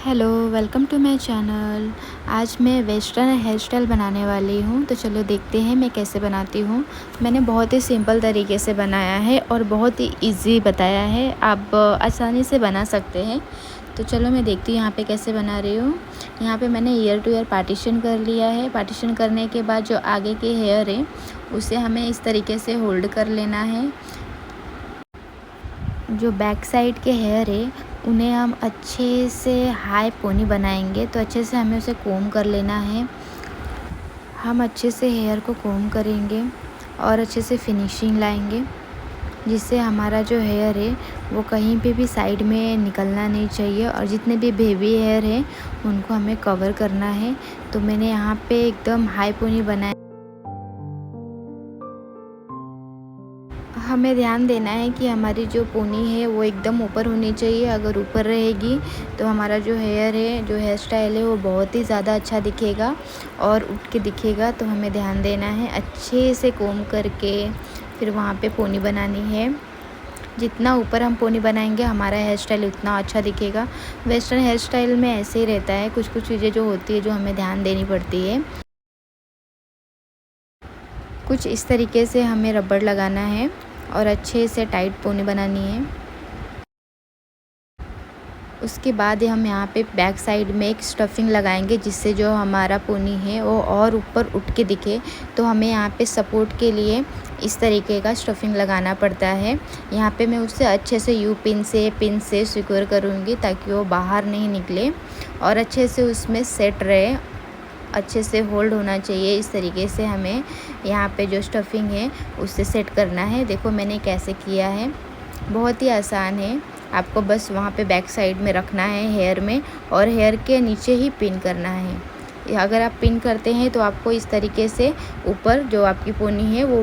Hello, welcome to my channel. आज मैं western hair style बनाने वाली हूँ, तो चलो देखते हैं मैं कैसे बनाती हूँ। मैंने बहुत ही सिंपल तरीके से बनाया है और बहुत ही इजी बताया है, आप आसानी से बना सकते हैं। तो चलो मैं देखती हूँ यहाँ पे कैसे बना रही हूँ। यहाँ पे मैंने ईयर टू ईयर पार्टीशन कर लिया है। पार्टीशन करने के बाद जो आगे के हेयर है उसे हमें इस तरीके से होल्ड कर लेना है। जो बैक साइड के हेयर है उन्हें हम अच्छे से हाई पोनी बनाएंगे, तो अच्छे से हमें उसे कोम कर लेना है। हम अच्छे से हेयर को कोम करेंगे और अच्छे से फिनिशिंग लाएंगे, जिससे हमारा जो हेयर है वो कहीं पे भी साइड में निकलना नहीं चाहिए। और जितने भी बेबी हेयर हैं उनको हमें कवर करना है। तो मैंने यहाँ पे एकदम हाई पोनी बनाया। हमें ध्यान देना है कि हमारी जो पोनी है वो एकदम ऊपर होनी चाहिए। अगर ऊपर रहेगी तो हमारा जो हेयर है, जो हेयर स्टाइल है, वो बहुत ही ज़्यादा अच्छा दिखेगा और उठ के दिखेगा। तो हमें ध्यान देना है, अच्छे से कोम करके फिर वहाँ पे पोनी बनानी है। जितना ऊपर हम पोनी बनाएंगे हमारा हेयर स्टाइल उतना अच्छा दिखेगा। वेस्टर्न हेयर स्टाइल में ऐसे ही रहता है, कुछ कुछ चीज़ें जो होती है जो हमें ध्यान देनी पड़ती है। कुछ इस तरीके से हमें रबड़ लगाना है और अच्छे से टाइट पोनी बनानी है। उसके बाद हम यहाँ पे बैक साइड में एक स्टफिंग लगाएंगे, जिससे जो हमारा पोनी है वो और ऊपर उठ के दिखे। तो हमें यहाँ पे सपोर्ट के लिए इस तरीके का स्टफिंग लगाना पड़ता है। यहाँ पे मैं उसे अच्छे से यू पिन से सिक्योर करूँगी, ताकि वो बाहर नहीं निकले और अच्छे से उसमें सेट रहे, अच्छे से होल्ड होना चाहिए। इस तरीके से हमें यहाँ पे जो स्टफिंग है उससे सेट करना है। देखो मैंने कैसे किया है, बहुत ही आसान है। आपको बस वहाँ पे बैक साइड में रखना है हेयर में, और हेयर के नीचे ही पिन करना है। अगर आप पिन करते हैं तो आपको इस तरीके से ऊपर जो आपकी पोनी है वो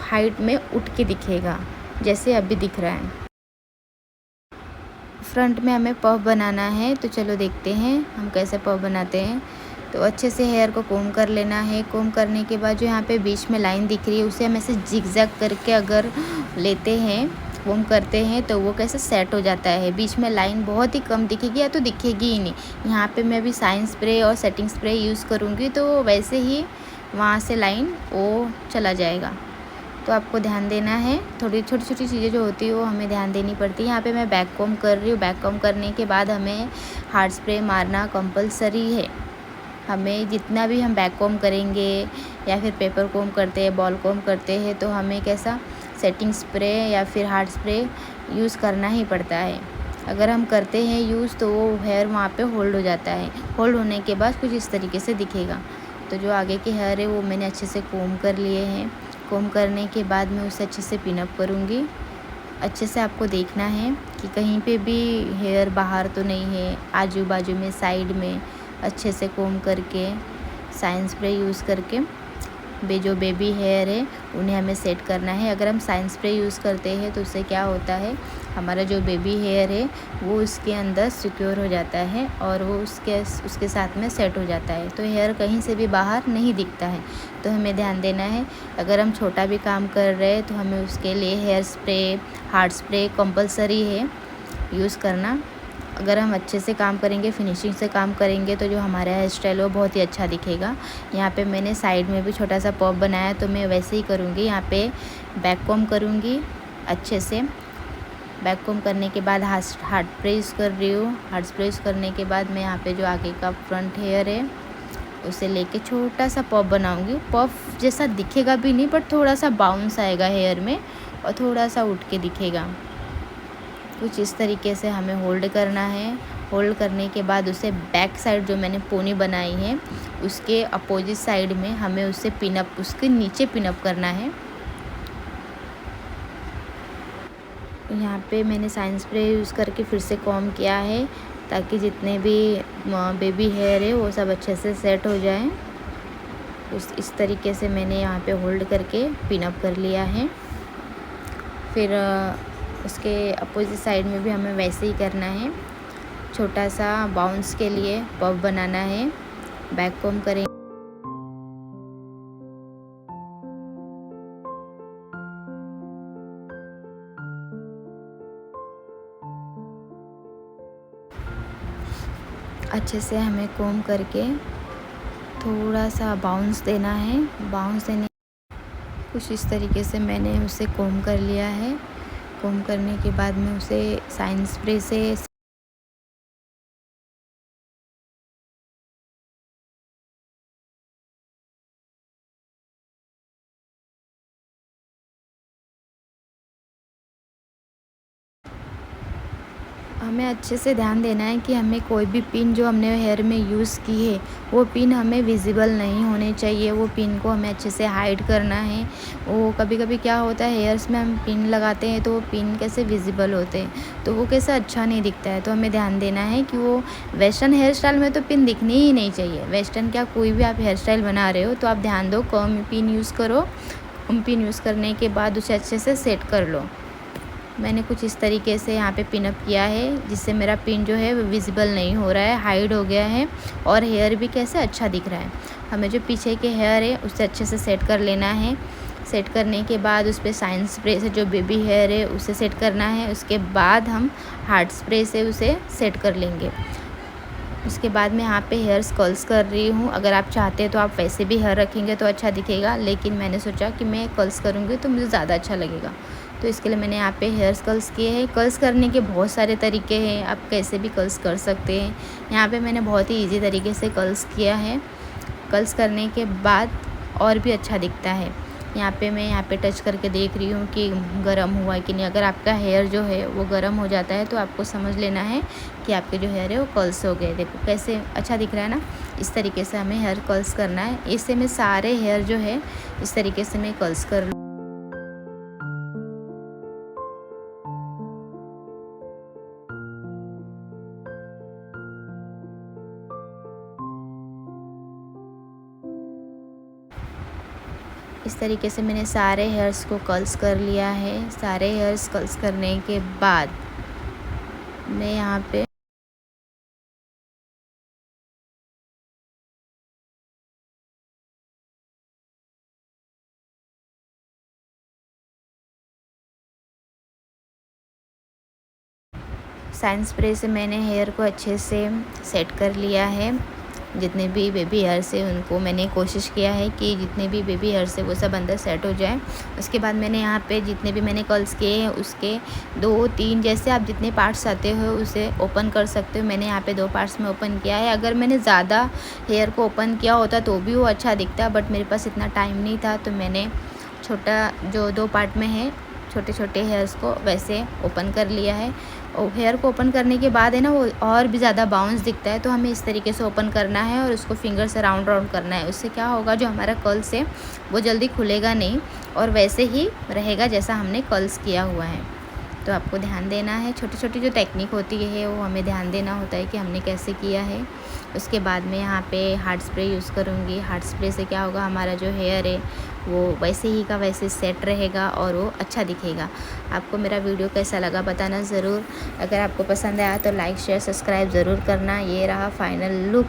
हाइट में उठ के दिखेगा, जैसे अभी दिख रहा है। फ्रंट में हमें पफ बनाना है, तो चलो देखते हैं हम कैसे पफ बनाते हैं। तो अच्छे से हेयर को कोम कर लेना है। कोम करने के बाद जो यहाँ पे बीच में लाइन दिख रही है उसे हम ऐसे जिगजैग करके अगर लेते हैं, कोम करते हैं, तो वो कैसे सेट हो जाता है। बीच में लाइन बहुत ही कम दिखेगी या तो दिखेगी ही नहीं। यहाँ पे मैं अभी साइन स्प्रे और सेटिंग स्प्रे यूज़ करूँगी, तो वैसे ही वहाँ से लाइन वो चला जाएगा। तो आपको ध्यान देना है, थोड़ी छोटी छोटी चीज़ें जो होती है वो हमें ध्यान देनी पड़ती है। यहाँ पे मैं बैक कॉम कर रही हूँ। बैक कॉम करने के बाद हमें हार्ड स्प्रे मारना कंपलसरी है। हमें जितना भी हम बैक कॉम करेंगे या फिर पेपर कॉम करते हैं, बॉल कॉम करते हैं, तो हमें कैसा सेटिंग स्प्रे या फिर हार्ड स्प्रे यूज़ करना ही पड़ता है। अगर हम करते हैं यूज़ तो वो हेयर वहाँ पे होल्ड हो जाता है। होल्ड होने के बाद कुछ इस तरीके से दिखेगा। तो जो आगे के हेयर है वो मैंने अच्छे से कोम कर लिए हैं। कोम करने के बाद मैं उसे अच्छे से पिनअप करूँगी। अच्छे से आपको देखना है कि कहीं पे भी हेयर बाहर तो नहीं है, आजू बाजू में, साइड में अच्छे से कोम करके साइन स्प्रे यूज़ करके जो बेबी हेयर है उन्हें हमें सेट करना है। अगर हम साइन स्प्रे यूज़ करते हैं तो उससे क्या होता है, हमारा जो बेबी हेयर है वो उसके अंदर सिक्योर हो जाता है और वो उसके साथ में सेट हो जाता है। तो हेयर कहीं से भी बाहर नहीं दिखता है। तो हमें ध्यान देना है, अगर हम छोटा भी काम कर रहे हैं तो हमें उसके लिए hair spray, hard spray compulsory है यूज़ करना। अगर हम अच्छे से काम करेंगे, फिनिशिंग से काम करेंगे, तो जो हमारा हेयर स्टाइल है वो बहुत ही अच्छा दिखेगा। यहाँ पे मैंने साइड में भी छोटा सा पॉप बनाया, तो मैं वैसे ही करूँगी। यहाँ पे बैक कॉम करूँगी अच्छे से। बैक कॉम करने के बाद हार्ड प्रेस कर रही हूँ। हार्ड प्रेस करने के बाद मैं यहाँ पे जो आगे का फ्रंट हेयर है उसे लेके छोटा सा पॉप बनाऊँगी। पॉप जैसा दिखेगा भी नहीं, बट थोड़ा सा बाउंस आएगा हेयर में और थोड़ा सा उठ के दिखेगा। कुछ इस तरीके से हमें होल्ड करना है। होल्ड करने के बाद उसे बैक साइड जो मैंने पोनी बनाई है उसके अपोजिट साइड में हमें उसे पिनअप, उसके नीचे पिनअप करना है। यहाँ पे मैंने साइन स्प्रे यूज़ करके फिर से कॉम किया है, ताकि जितने भी बेबी हेयर है वो सब अच्छे से सेट हो जाए। इस तरीके से मैंने यहाँ पे होल्ड करके पिनअप कर लिया है। फिर उसके अपोजिट साइड में भी हमें वैसे ही करना है। छोटा सा बाउंस के लिए पफ बनाना है। बैक कॉम करें। अच्छे से हमें कोम करके थोड़ा सा बाउंस देना है। बाउंस देने कुछ इस तरीके से मैंने उसे कोम कर लिया है। कोम करने के बाद मैं उसे शाइन स्प्रे से हमें अच्छे से ध्यान देना है कि हमें कोई भी पिन जो हमने हेयर में यूज़ की है वो पिन हमें विजिबल नहीं होने चाहिए। वो पिन को हमें अच्छे से हाइड करना है। वो कभी कभी क्या होता है, हेयर्स में हम पिन लगाते हैं तो वो पिन कैसे विजिबल होते हैं, तो वो कैसे अच्छा नहीं दिखता है। तो हमें ध्यान देना है कि वो वेस्टर्न हेयर स्टाइल में तो पिन दिखनी ही नहीं चाहिए। वेस्टर्न क्या, कोई भी आप हेयर स्टाइल बना रहे हो तो आप ध्यान दो, कम पिन यूज़ करो। कम पिन यूज़ करने के बाद उसे अच्छे से सेट कर लो। मैंने कुछ इस तरीके से यहाँ पे पिन अप किया है, जिससे मेरा पिन जो है वो विजिबल नहीं हो रहा है, हाइड हो गया है और हेयर भी कैसे अच्छा दिख रहा है। हमें जो पीछे के हेयर है उसे अच्छे से सेट कर लेना है। सेट करने के बाद उस पर शाइन स्प्रे से जो बेबी हेयर है उसे सेट करना है। उसके बाद हम हार्ड स्प्रे से उसे सेट कर लेंगे। उसके बाद मैं यहाँ पे हेयर्स कर्ल्स कर रही हूँ। अगर आप चाहते हैं तो आप वैसे भी हेयर रखेंगे तो अच्छा दिखेगा, लेकिन मैंने सोचा कि मैं कर्ल्स करूँगी तो मुझे ज़्यादा अच्छा लगेगा, तो इसके लिए मैंने यहाँ पे हेयर्स कर्ल्स किए हैं। कर्ल्स करने के बहुत सारे तरीके हैं, आप कैसे भी कर्ल्स कर सकते हैं। यहाँ पे मैंने बहुत ही ईजी तरीके से कर्ल्स किया है। कर्ल्स करने के बाद और भी अच्छा दिखता है। मैं यहाँ पे टच करके देख रही हूँ कि गर्म हुआ है कि नहीं। अगर आपका हेयर जो है वो गर्म हो जाता है तो आपको समझ लेना है कि आपके जो हेयर है वो कर्ल्स हो गए। देखो कैसे अच्छा दिख रहा है ना। इस तरीके से हमें हेयर कर्ल्स करना है। इससे मैं सारे हेयर जो है इस तरीके से मैं कर्ल्स कर लूँ। इस तरीके से मैंने सारे हेयर्स को कर्ल्स कर लिया है। सारे हेयर्स कर्ल्स करने के बाद मैं यहाँ पे शाइन स्प्रे से मैंने हेयर को अच्छे से सेट कर लिया है। जितने भी बेबी हेयर्स है उनको मैंने कोशिश किया है कि जितने भी बेबी हेयर्स है वो सब अंदर सेट हो जाए। उसके बाद मैंने यहाँ पे जितने भी मैंने कर्ल्स किए हैं उसके 2-3 जैसे आप जितने पार्ट्स चाहते हो उसे ओपन कर सकते हो। मैंने यहाँ पे 2 पार्ट्स में ओपन किया है। अगर मैंने ज़्यादा हेयर को ओपन किया होता तो भी वो अच्छा दिखता, बट मेरे पास इतना टाइम नहीं था, तो मैंने छोटा जो 2 पार्ट में है छोटे छोटे हेयर्स को वैसे ओपन कर लिया है। और हेयर को ओपन करने के बाद है ना वो और भी ज़्यादा बाउंस दिखता है, तो हमें इस तरीके से ओपन करना है और उसको फिंगर से राउंड राउंड करना है। उससे क्या होगा, जो हमारा कर्ल्स है वो जल्दी खुलेगा नहीं और वैसे ही रहेगा जैसा हमने कर्ल्स किया हुआ है। तो आपको ध्यान देना है, छोटी छोटी जो टेक्निक होती है वो हमें ध्यान देना होता है कि हमने कैसे किया है। उसके बाद में यहाँ पे हार्ड स्प्रे यूज़ करूँगी। हार्ड स्प्रे से क्या होगा, हमारा जो हेयर है वो वैसे ही का वैसे सेट रहेगा और वो अच्छा दिखेगा। आपको मेरा वीडियो कैसा लगा बताना ज़रूर। अगर आपको पसंद आया तो लाइक शेयर सब्सक्राइब ज़रूर करना। ये रहा फाइनल लुक,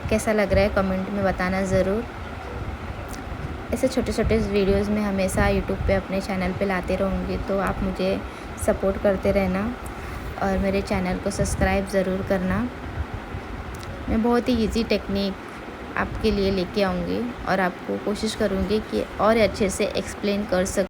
कैसा लग रहा है कमेंट में बताना ज़रूर। ऐसे छोटे छोटे वीडियोज़ में हमेशा यूट्यूब पे अपने चैनल पे लाते रहूँगी, तो आप मुझे सपोर्ट करते रहना और मेरे चैनल को सब्सक्राइब ज़रूर करना। मैं बहुत ही इजी टेक्निक आपके लिए लेके आऊँगी और आपको कोशिश करूँगी कि और अच्छे से एक्सप्लेन कर सकूँ।